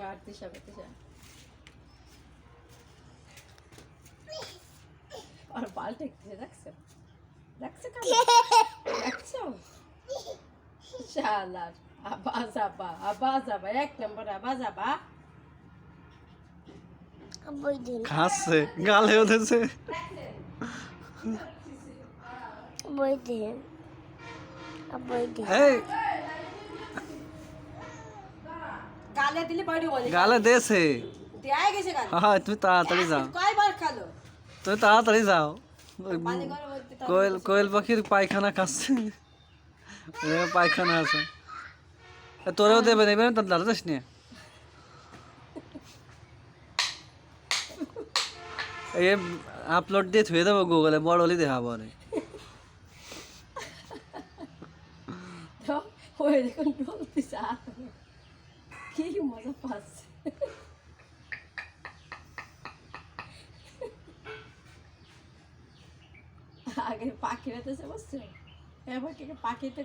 আর তিশা আর বালটা দেখছো দেখছো দেখছো শালার আবা এক নম্বর আবা খাচ্ছে গালে উঠেছে এই গালে দিলে বাড়ি বলে গালে দেছে দেয়া গেছে গালে হ্যাঁ তুমি তাড়াতাড়ি যাও কয়বার খালো তুমি তাড়াতাড়ি যাও পানি গরম হতে কোয়েল পাখির পায়খানা খাচ্ছে পায়খানা আছে তোরেও দেবে নেবে না, তার দাদা যাস নিয়ে এই আপলোড দিয়ে থুয়ে দেবো গুগলে, বড় হলে দেখাবো অনেক। ওই দেখুন বলতেছে কি মজা পাচ্ছে আগে পাখিরা তো বুঝছো এবার পাখিতে